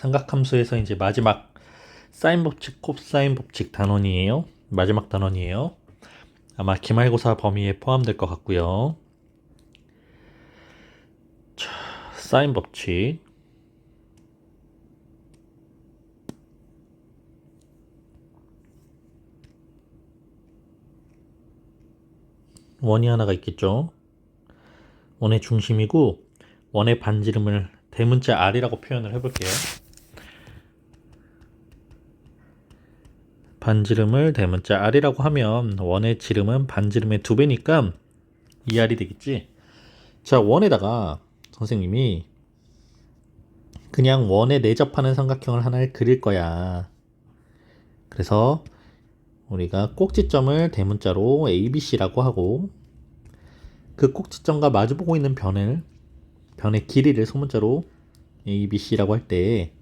삼각함수에서 이제 마지막 사인 법칙, 코사인 법칙 단원이에요. 마지막 단원이에요. 아마 기말고사 범위에 포함될 것 같고요. 자, 사인 법칙. 원이 하나가 있겠죠. 원의 중심이고 원의 반지름을 대문자 R이라고 표현을 해볼게요. 반지름을 대문자 R이라고 하면 원의 지름은 반지름의 2배니까 2R이 되겠지. 자, 원에다가 선생님이 그냥 원에 내접하는 삼각형을 하나를 그릴 거야. 그래서 우리가 꼭지점을 대문자로 ABC라고 하고 그 꼭지점과 마주보고 있는 변의 길이를 소문자로 ABC라고 할 때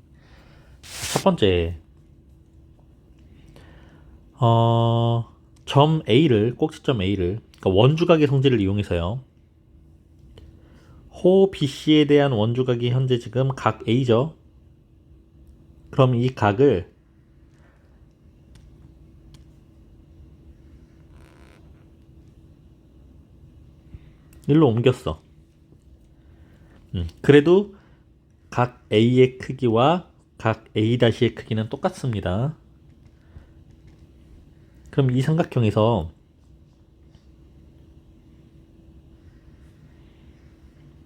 첫 번째 점 A를 꼭지점 A를 그러니까 원주각의 성질을 이용해서요. 호 BC에 대한 원주각이 현재 지금 각 A죠. 그럼 이 각을 일로 옮겼어. 그래도 각 A의 크기와 각 A'의 크기는 똑같습니다. 그럼 이 삼각형에서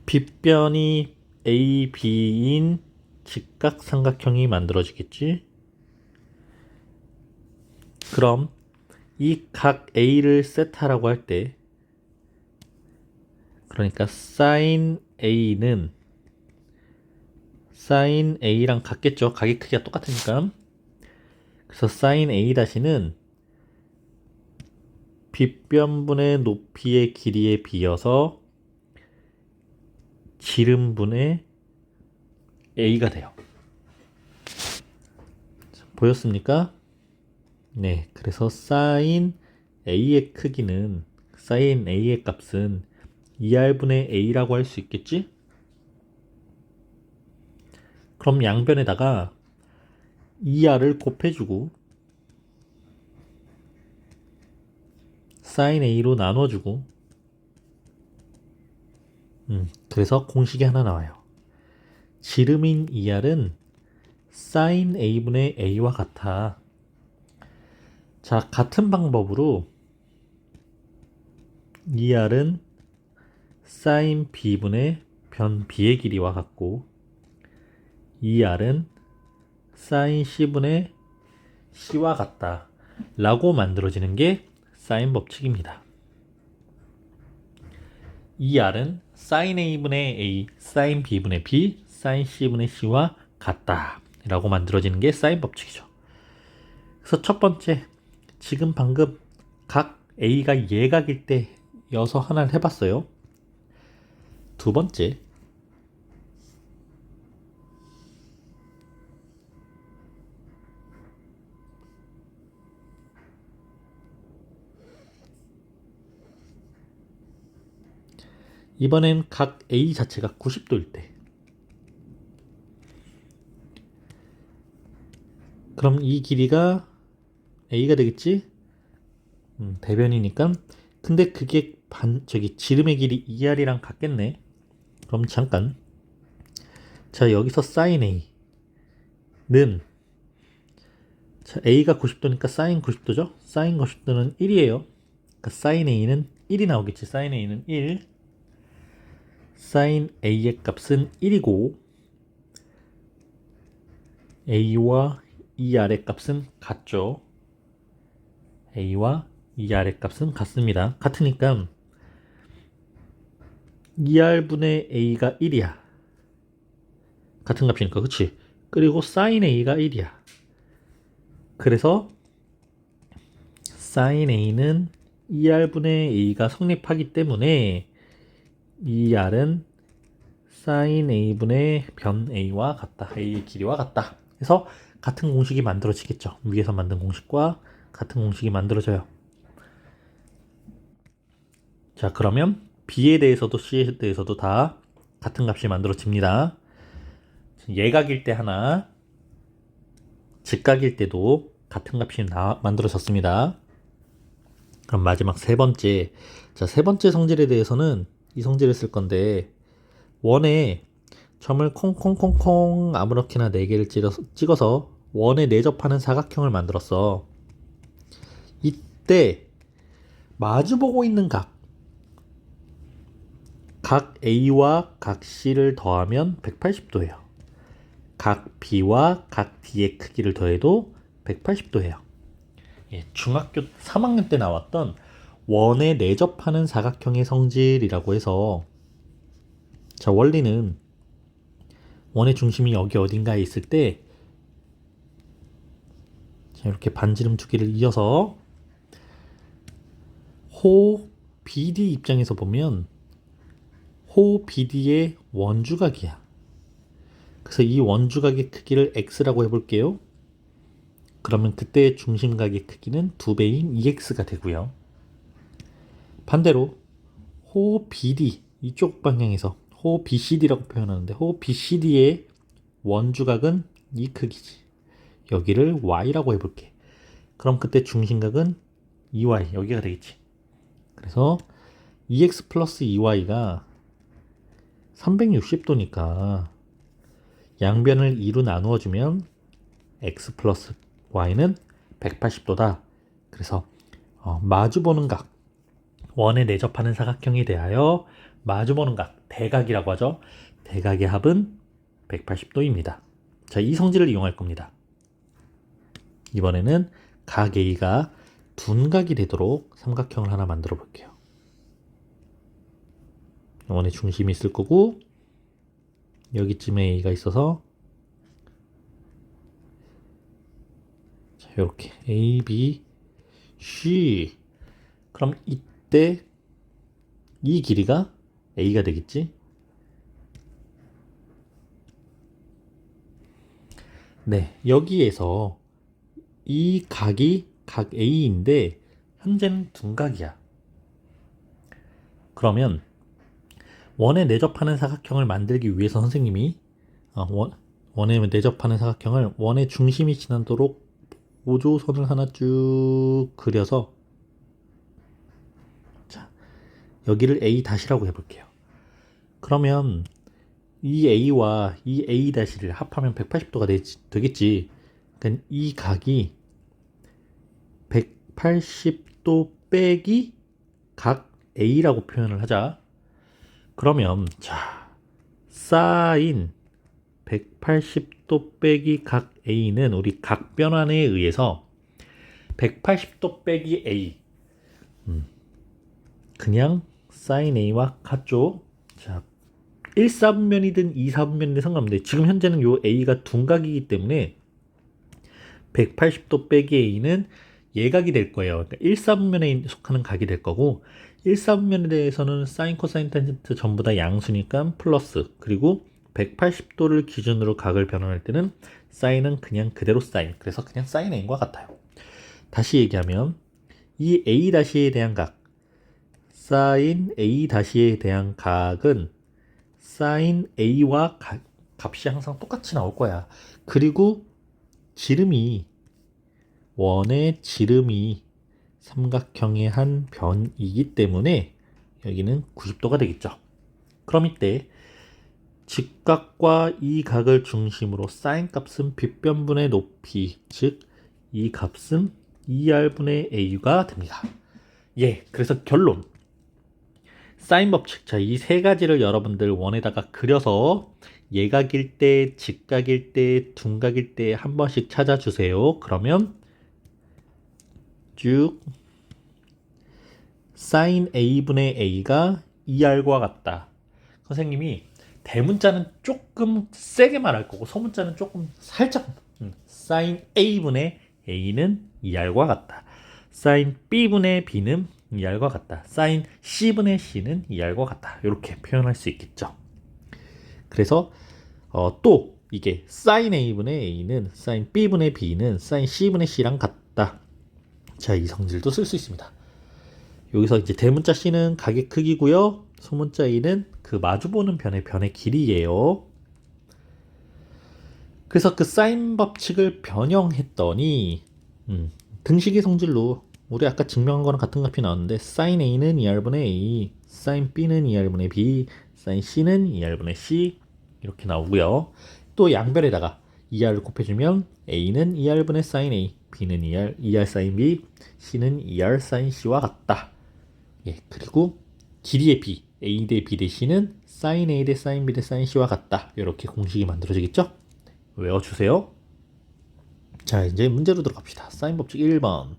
빗변이 AB인 직각삼각형이 만들어지겠지? 그럼 이 각 A를 세타라고 할 때 그러니까 sin A는 sin A랑 같겠죠. 각의 크기가 똑같으니까. 그래서 sin A-는 빗변분의 높이의 길이에 비어서 지름분의 A가 돼요. 보였습니까? 네, 그래서 sin A의 크기는 sin A의 값은 2R분의 A라고 할 수 있겠지? 그럼 양변에다가 2R을 곱해주고 sin A로 나눠주고 그래서 공식이 하나 나와요. 지름인 2R은 sin A분의 A와 같아. 자, 같은 방법으로 2R은 sin B분의 변 B의 길이와 같고 2R은 sin C분의 C와 같다 라고 만들어지는 게 사인 법칙입니다. 2R은 sin A분의 A, sin B분의 B, sin C분의 C와 같다 라고 만들어지는 게 사인 법칙이죠. 그래서 첫 번째, 지금 방금 각 A가 예각일 때 여서 하나를 해봤어요. 두 번째, 이번엔 각 A 자체가 90도일 때 그럼 이 길이가 A가 되겠지? 대변이니까. 근데 그게 지름의 길이 2R이랑 같겠네. 그럼 잠깐. 자, 여기서 sin A는 자, A가 90도니까 sin 90도죠? sin 90도는 1이에요. 그러니까 sin A는 1이 나오겠지. sin A는 1. sin A의 값은 1이고 A와 2R의 값은 같죠. A와 2R의 값은 같습니다. 같으니까 2R분의 A가 1이야. 같은 값이니까, 그치? 그리고 sin A가 1이야. 그래서 sin A는 2R분의 A가 성립하기 때문에 2R은 sin A분의 변 A와 같다. A의 길이와 같다. 그래서 같은 공식이 만들어지겠죠. 위에서 만든 공식과 같은 공식이 만들어져요. 자, 그러면 B에 대해서도 C에 대해서도 다 같은 값이 만들어집니다. 예각일 때 하나, 직각일 때도 같은 값이 만들어졌습니다. 그럼 마지막 세 번째. 자, 세 번째 성질에 대해서는 이 성질을 쓸 건데, 원에 점을 콩콩콩콩 아무렇게나 4개를 찍어서 원에 내접하는 사각형을 만들었어. 이때 마주보고 있는 각 A와 각 C를 더하면 180도예요. 각 B와 각 D의 크기를 더해도 180도예요. 예, 중학교 3학년 때 나왔던 원에 내접하는 사각형의 성질이라고 해서, 자, 원리는 원의 중심이 여기 어딘가에 있을 때, 자, 이렇게 반지름 두 개를 이어서 호 BD 입장에서 보면 호 BD의 원주각이야. 그래서 이 원주각의 크기를 x라고 해볼게요. 그러면 그때 중심각의 크기는 2배인 2x가 되고요. 반대로 호 BD 이쪽 방향에서 호 BCD라고 표현하는데, 호 BCD의 원주각은 이 크기지. 여기를 y라고 해볼게. 그럼 그때 중심각은 2y, 여기가 되겠지. 그래서 2x 플러스 2y가 360도니까 양변을 2로 나누어주면 x 플러스 y는 180도다. 그래서 마주보는 각, 원에 내접하는 사각형에 대하여 마주보는 각, 대각이라고 하죠. 대각의 합은 180도입니다. 자, 이 성질을 이용할 겁니다. 이번에는 각 A가 둔각이 되도록 삼각형을 하나 만들어 볼게요. 원의 중심이 있을 거고, 여기쯤에 A가 있어서, 자, 이렇게 A, B, C. 그럼 이때 이 길이가 A가 되겠지? 네, 여기에서 이 각이 각 A인데 현재는 둔각이야. 그러면 원에 내접하는 사각형을 만들기 위해서 선생님이 원에 내접하는 사각형을 원의 중심이 지나도록 보조선을 하나 쭉 그려서, 자, 여기를 A-라고 해볼게요. 그러면 이 A와 이 A-를 합하면 180도가 되겠지. 그러니까 이 각이 180도 빼기 각 A라고 표현을 하자. 그러면 자, 사인 180도 빼기 각 A는 우리 각 변환에 의해서 180도 빼기 A, 그냥 사인 A와 같죠. 자, 1사분면이든 2사분면이든 상관없는데 지금 현재는 요 A가 둔각이기 때문에 180도 빼기 A는 예각이 될 거예요. 그러니까 1사분면에 속하는 각이 될 거고, 1사분면에 대해서는 사인, 코사인, 탄젠트 전부 다 양수니까 플러스, 그리고 180도를 기준으로 각을 변환할 때는 사인은 그냥 그대로 사인, 그래서 그냥 사인 A과 같아요. 다시 얘기하면 이 A-에 대한 각, 사인 A-에 대한 각은 사인 A와 값이 항상 똑같이 나올 거야. 그리고 원의 지름이 삼각형의 한 변이기 때문에 여기는 90도가 되겠죠. 그럼 이때 직각과 이 각을 중심으로 사인 값은 빗변분의 높이, 즉 이 값은 2r분의 a가 됩니다. 예, 그래서 결론. 사인 법칙. 자, 이 세 가지를 여러분들 원에다가 그려서 예각일 때, 직각일 때, 둔각일 때 한 번씩 찾아주세요. 그러면 쭉 사인 a분의 a가 2r과 같다. 선생님이 대문자는 조금 세게 말할 거고 소문자는 조금 살짝 사인 a분의 a는 2r과 같다. 사인 b분의 b는 2r과 같다. 사인 c분의 c는 2r과 같다. 이렇게 표현할 수 있겠죠. 그래서 또 이게 사인 a분의 a는 사인 b분의 b는 사인 c분의 c랑 같다. 자, 이 성질도 쓸 수 있습니다. 여기서 이제 대문자 c는 각의 크기고요. 소문자 a는 그 마주보는 변의 길이에요. 그래서 그 사인 법칙을 변형했더니 등식의 성질로 우리 아까 증명한 거랑 같은 값이 나왔는데 사인 A는 2R분의 A, 사인 B는 2R분의 B, 사인 C는 2R분의 C 이렇게 나오고요. 또 양변에다가 2R을 곱해주면 A는 2R분의 사인 A, B는 2R 사인 B, C는 2R 사인 C와 같다. 예, 그리고 길이의 B, A 대 B 대 C는 사인 A 대 사인 B 대 사인 C와 같다. 이렇게 공식이 만들어지겠죠? 외워주세요. 자, 이제 문제로 들어갑시다. 사인 법칙 1번.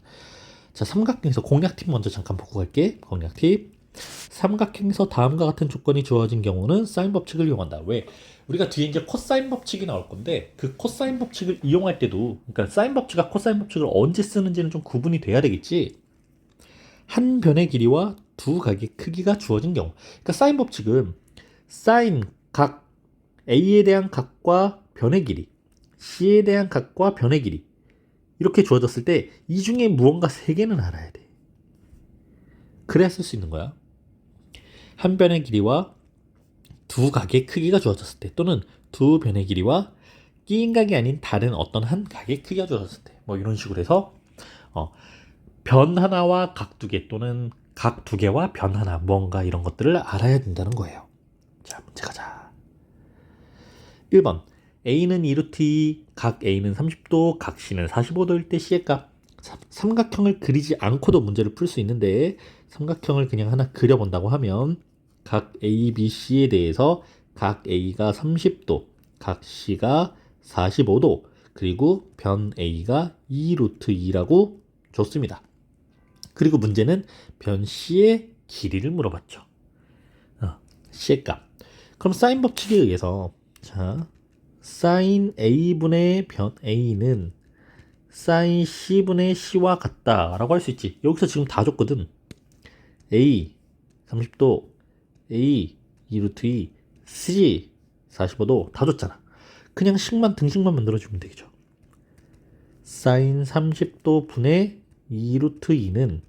자, 삼각형에서 공략 팁 먼저 잠깐 보고 갈게. 공략 팁. 삼각형에서 다음과 같은 조건이 주어진 경우는 사인 법칙을 이용한다. 왜? 우리가 뒤에 이제 코사인 법칙이 나올 건데 그 코사인 법칙을 이용할 때도 그러니까 사인 법칙과 코사인 법칙을 언제 쓰는지는 좀 구분이 돼야 되겠지. 한 변의 길이와 두 각의 크기가 주어진 경우. 그러니까 사인 법칙은 사인 각 A에 대한 각과 변의 길이, C에 대한 각과 변의 길이 이렇게 주어졌을 때 이 중에 무언가 세 개는 알아야 돼. 그래야 쓸 수 있는 거야. 한 변의 길이와 두 각의 크기가 주어졌을 때 또는 두 변의 길이와 끼인 각이 아닌 다른 어떤 한 각의 크기가 주어졌을 때 뭐 이런 식으로 해서 변 하나와 각 두 개 또는 각 두 개와 변 하나 뭔가 이런 것들을 알아야 된다는 거예요. 자, 문제 가자. 1번 A는 2루트 2, 각 A는 30도, 각 C는 45도일 때 C의 값. 삼각형을 그리지 않고도 문제를 풀 수 있는데 삼각형을 그냥 하나 그려본다고 하면 각 A, B, C에 대해서 각 A가 30도, 각 C가 45도, 그리고 변 A가 2루트 2라고 줬습니다. 그리고 문제는 변 C의 길이를 물어봤죠. C의 값. 그럼 사인 법칙에 의해서 자, 사인 A분의 변 A는 사인 C분의 C와 같다 라고 할 수 있지. 여기서 지금 다 줬거든. A 30도, A 2루트 2, C 45도 다 줬잖아. 그냥 등식만 만들어주면 되겠죠. 사인 30도 분의 2루트 2는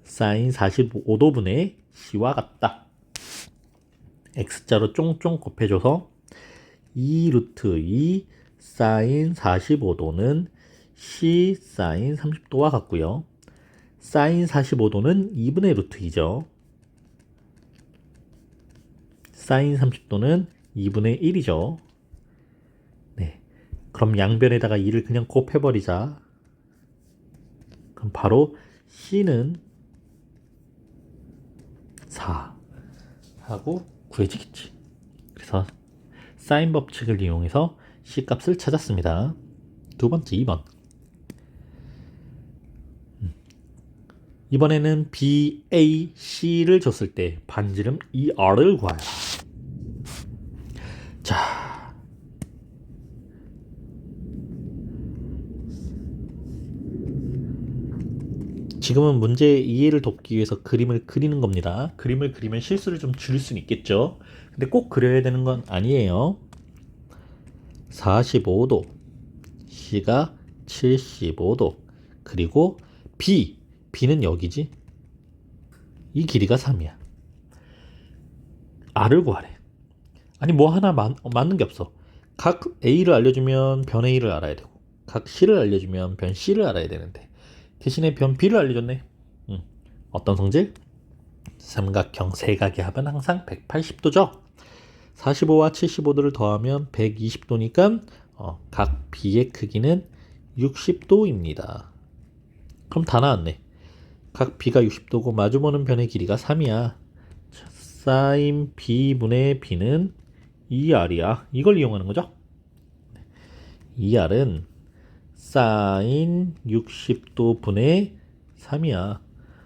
사인 45도 분의 C와 같다. X자로 쫑쫑 곱해줘서 2루트 2 사인 45도는 C 사인 30도와 같고요. 사인 45도는 2분의 루트 2죠. 사인 30도는 2분의 1이죠. 네. 그럼 양변에다가 2를 그냥 곱해버리자. 그럼 바로 C는 4 하고 구해지겠지. 그래서 사인 법칙을 이용해서 C 값을 찾았습니다. 두 번째 2번. 이번에는 B, A, C를 줬을 때 반지름 ER을 구하여라. 자, 지금은 문제 이해를 돕기 위해서 그림을 그리는 겁니다. 그림을 그리면 실수를 좀 줄일 수는 있겠죠. 근데 꼭 그려야 되는 건 아니에요. 45도, C가 75도, 그리고 B는 여기지. 이 길이가 3이야. R을 구하래. 아니 뭐 하나 맞는 게 없어. 각 A를 알려주면 변 A를 알아야 되고 각 C를 알려주면 변 C를 알아야 되는데 대신에 변 B를 알려줬네. 어떤 성질? 삼각형 세각의 합은 항상 180도죠. 45와 75도를 더하면 120도니까 각 B의 크기는 60도입니다. 그럼 다 나왔네. 각 B가 60도고 마주보는 변의 길이가 3이야. 사인 B분의 B는 2R이야. 이걸 이용하는 거죠. 2R은 사인 60도 분의 3이야.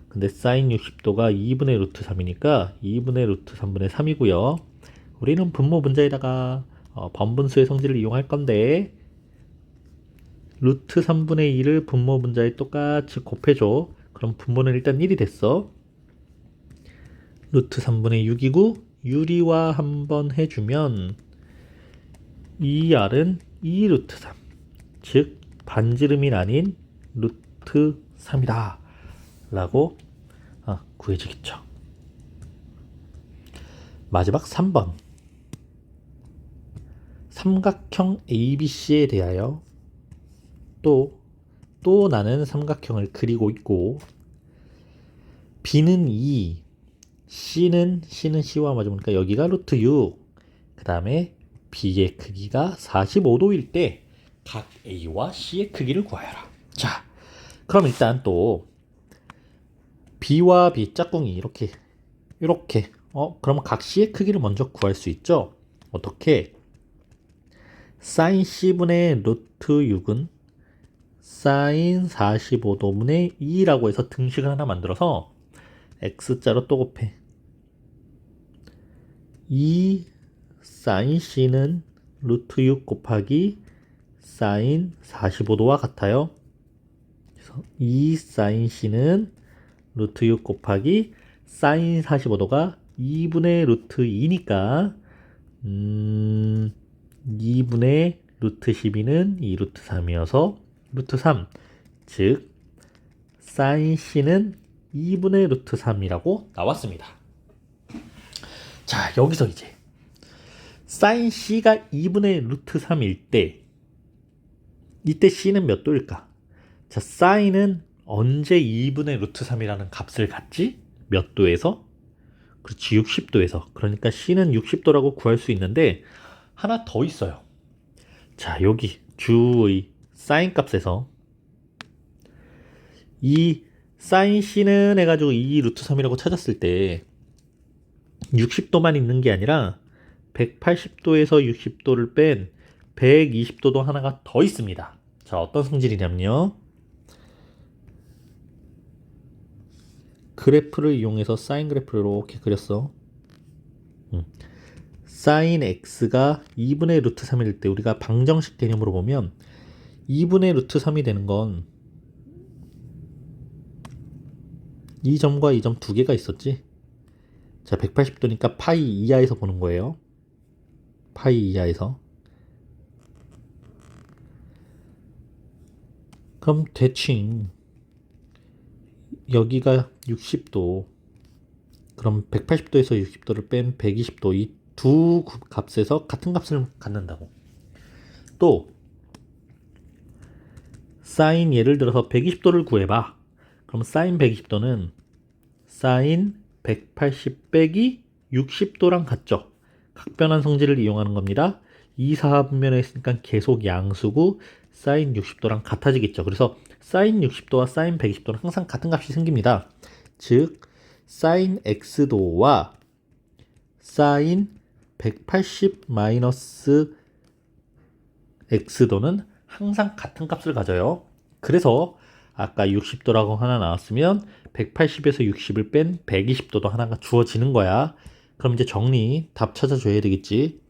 근데 사인 60도가 2분의 루트 3이니까 2분의 루트 3분의 3이고요. 우리는 분모 분자에다가 번분수의 성질을 이용할 건데 루트 3분의 2를 분모 분자에 똑같이 곱해줘. 그럼 분모는 일단 1이 됐어. 루트 3분의 6이고 유리화 한번 해주면 2R은 2루트 3. 즉 반지름이 아닌 루트 3이다 라고 구해지겠죠. 마지막 3번 삼각형 ABC에 대하여 또 나는 삼각형을 그리고 있고 B는 2, C는 C와 맞으니까 여기가 루트 6, 그 다음에 B의 크기가 45도일 때 각 A와 C의 크기를 구하여라. 자, 그럼 일단 또 B와 B 짝꿍이 이렇게 그럼 각 C의 크기를 먼저 구할 수 있죠. 어떻게? 사인 C분의 루트 6은 사인 45도분의 2라고 해서 등식을 하나 만들어서 X자로 또 곱해. 2 사인 C는 루트 6 곱하기 사인 45도와 같아요. 그래서 2 사인 C는 루트 6 곱하기 사인 45도가 2분의 루트 2니까 2분의 루트 12는 2 루트 3이어서 루트 3, 즉 사인 C는 2분의 루트 3이라고 나왔습니다. 자, 여기서 이제 사인 C가 2분의 루트 3일 때 이때 C는 몇 도일까? 자, 사인은 언제 2분의 루트 3이라는 값을 갖지? 몇 도에서? 그렇지, 60도에서. 그러니까 C는 60도라고 구할 수 있는데 하나 더 있어요. 자, 여기 주의 사인 값에서 이 사인 C는 해가지고 2 루트 3이라고 찾았을 때 60도만 있는 게 아니라 180도에서 60도를 뺀 120도도 하나가 더 있습니다. 자, 어떤 성질이냐면요. 그래프를 이용해서 사인 그래프를 이렇게 그렸어. 사인 x가 2분의 루트 3일 때 우리가 방정식 개념으로 보면 2분의 루트 3이 되는 건 이 점과 이 점 두 개가 있었지. 자, 180도니까 파이 이하에서 보는 거예요. 파이 이하에서. 그럼 대칭 여기가 60도, 그럼 180도에서 60도를 뺀 120도, 이 두 값에서 같은 값을 갖는다고. 또 사인 예를 들어서 120도를 구해봐. 그럼 사인 120도는 사인 180 빼기 60도랑 같죠. 각변환 성질을 이용하는 겁니다. 2, 4분면에 있으니까 계속 양수고 사인 60도랑 같아지겠죠. 그래서 사인 60도와 사인 120도는 항상 같은 값이 생깁니다. 즉 사인 x도와 사인 180 마이너스 x도는 항상 같은 값을 가져요. 그래서 아까 60도라고 하나 나왔으면 180에서 60을 뺀 120도도 하나가 주어지는 거야. 그럼 이제 정리, 답 찾아줘야 되겠지.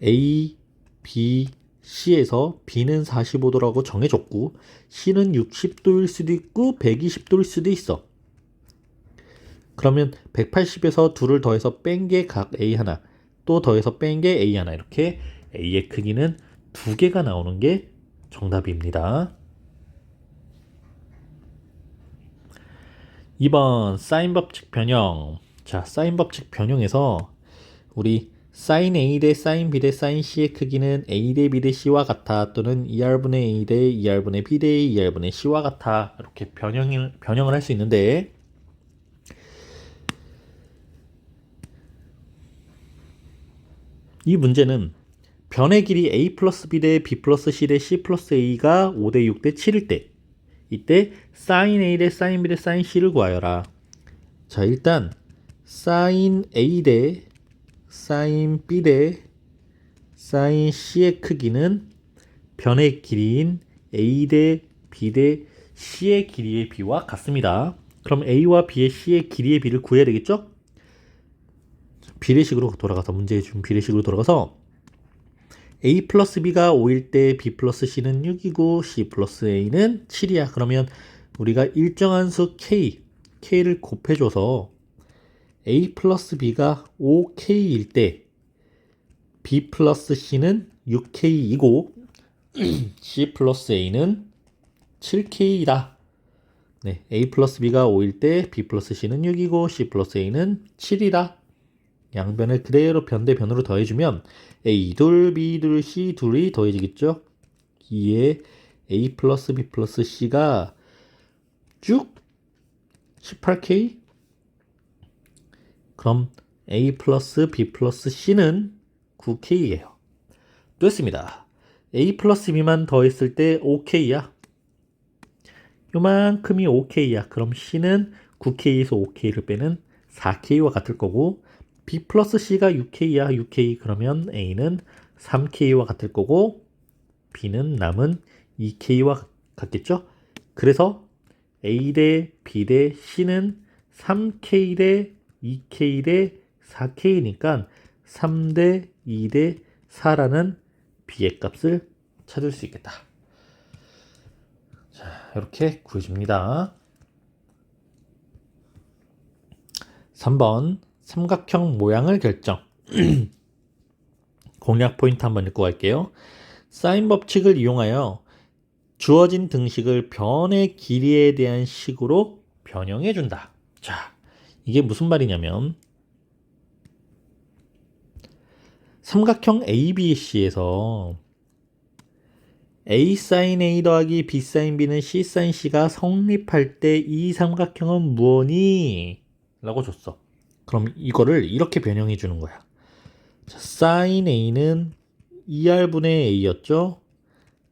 A, B, C에서 B는 45도라고 정해줬고 C는 60도일 수도 있고 120도일 수도 있어. 그러면 180에서 둘을 더해서 뺀 게 각 A 하나, 또 더해서 뺀 게 A 하나, 이렇게 A의 크기는 두 개가 나오는 게 정답입니다. 2번 사인 법칙 변형. 자, 사인 법칙 변형에서 우리 사인 A 대 사인 B 대 사인 C의 크기는 A 대 B 대 C와 같아, 또는 2R분의 A 대 2R분의 B 대 2R분의 C와 같아, 이렇게 변형을 할 수 있는데 이 문제는 변의 길이 A 플러스 B 대 B 플러스 C 대 C 플러스 A가 5 대 6 대 7일 때 이때 사인 A 대 사인 B 대 사인 C를 구하여라. 자, 일단 사인 A 대 사인 B 대 사인 C의 크기는 변의 길이인 A 대 B 대 C의 길이의 비와 같습니다. 그럼 A와 B의 C의 길이의 비를 구해야 되겠죠? 비례식으로 돌아가서 문제에 준 비례식으로 돌아가서 A 플러스 B가 5일 때 B 플러스 C는 6이고 C 플러스 A는 7이야. 그러면 우리가 일정한 수 K를 곱해줘서 A 플러스 B가 5K일 때 B 플러스 C는 6K이고 C 플러스 A는 7K이다. 네, A 플러스 B가 5일 때 B 플러스 C는 6이고 C 플러스 A는 7이다. 양변을 그대로 변 대 변으로 더해주면 A2, B2, C2이 더해지겠죠? 이에 A 플러스 B 플러스 C가 쭉 18K. 그럼 A 플러스 B 플러스 C는 9K예요. 됐습니다. A 플러스 B만 더했을 때 5K야. 요만큼이 5K야. 그럼 C는 9K에서 5K를 빼는 4K와 같을 거고, B 플러스 C가 6K야. 6K. 그러면 A는 3K와 같을 거고, B는 남은 2K와 같겠죠? 그래서 A 대 B 대 C는 3K 대 2K 대 4K니까 3 대 2 대 4라는 B의 값을 찾을 수 있겠다. 자, 이렇게 구해줍니다. 3번 삼각형 모양을 결정. 공략 포인트 한번 읽고 갈게요. 사인 법칙을 이용하여 주어진 등식을 변의 길이에 대한 식으로 변형해 준다. 자, 이게 무슨 말이냐면 삼각형 ABC에서 A sin A 더하기 B sin B는 C sin C가 성립할 때 이 삼각형은 무엇니? 라고 줬어. 그럼 이거를 이렇게 변형해 주는 거야. 자, sin A는 2R분의 A였죠?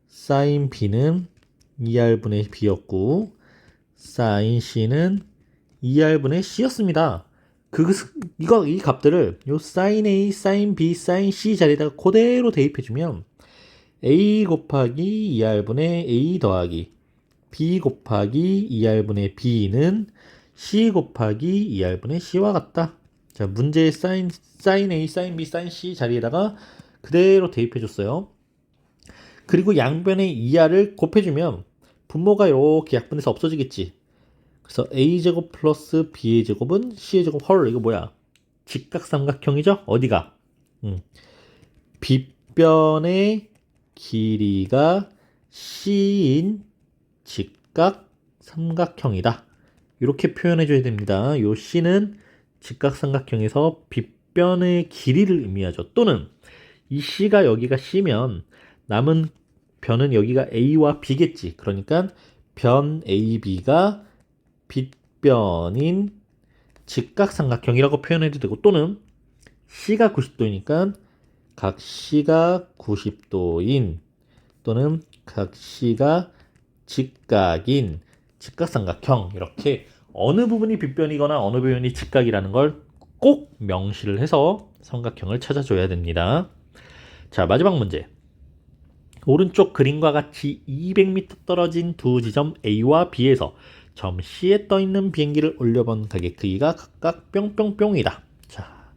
sin B는 2R분의 B였고, sin C는 2R분의 C였습니다. 이 값들을 요 sin A, sin B, sin C 자리에다가 그대로 대입해주면 A 곱하기 2R분의 A 더하기 B 곱하기 2R분의 B는 C 곱하기 2R분의 C와 같다. 자, 문제의 sin A, sin B, sin C 자리에다가 그대로 대입해줬어요. 그리고 양변의 2R을 곱해주면 분모가 이렇게 약분해서 없어지겠지. 그래서 A제곱 플러스 B의 제곱은 C의 제곱. 헐, 이거 뭐야? 직각삼각형이죠? 어디가? 빗변의 길이가 C인 직각삼각형이다. 이렇게 표현해줘야 됩니다. 요 C는 직각삼각형에서 빗변의 길이를 의미하죠. 또는 이 C가 여기가 C면 남은 변은 여기가 A와 B겠지. 그러니까 변 AB가 빗변인 직각삼각형이라고 표현해도 되고, 또는 C가 90도니까 각 C가 90도인 또는 각 C가 직각인 직각삼각형, 이렇게 어느 부분이 빗변이거나 어느 부분이 직각이라는 걸 꼭 명시를 해서 삼각형을 찾아줘야 됩니다. 자, 마지막 문제. 오른쪽 그림과 같이 200m 떨어진 두 지점 A와 B에서 점 C에 떠있는 비행기를 올려본 각의 크기가 각각 뿅뿅뿅이다. 자,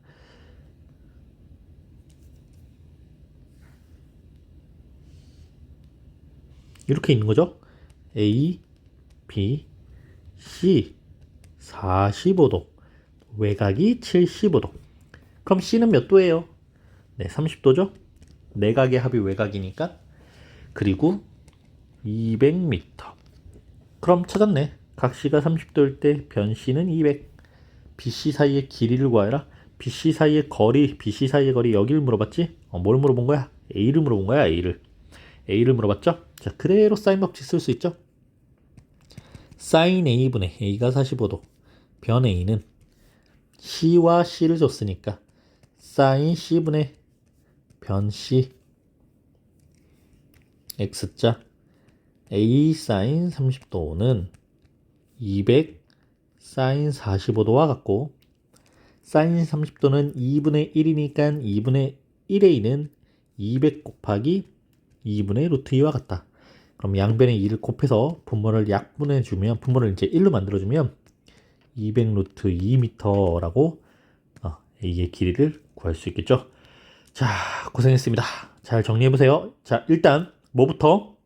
이렇게 있는 거죠. A, B, C 45도, 외곽이 75도. 그럼 C는 몇 도예요? 네, 30도죠. 내각의 합이 외곽이니까. 그리고 200m. 그럼 찾았네. 각 C가 30도일 때 변 C는 200. BC 사이의 길이를 구하여라. BC 사이의 거리, BC 사이의 거리 여기를 물어봤지? 뭘 물어본 거야? A를 물어본 거야, A를. A를 물어봤죠? 자, 그대로 사인 법칙 쓸 수 있죠? sin A분의 A가 45도. 변 A는 C와 C를 줬으니까 sin C분의 변 C X자 A sin 30도는 200 sin 45도와 같고, sin 30도는 2분의 1이니까 2분의 1A는 200 곱하기 2분의 루트 2와 같다. 그럼 양변의 2를 곱해서 분모를 약분해주면, 분모를 이제 1로 만들어주면 200 루트 2m라고 A의 길이를 구할 수 있겠죠. 자, 고생했습니다. 잘 정리해보세요. 자, 일단 뭐부터?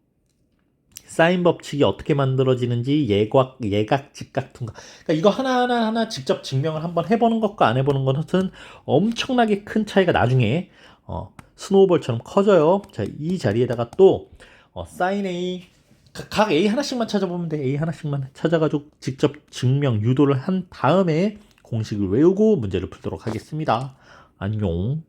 사인 법칙이 어떻게 만들어지는지 예각, 직각, 통각. 그러니까 이거 하나 직접 증명을 한번 해보는 것과 안 해보는 것은 엄청나게 큰 차이가 나중에 스노우볼처럼 커져요. 자, 이 자리에다가 또 사인 A, 각 A 하나씩만 찾아보면 돼. A 하나씩만 찾아가지고 직접 증명, 유도를 한 다음에 공식을 외우고 문제를 풀도록 하겠습니다. 안녕.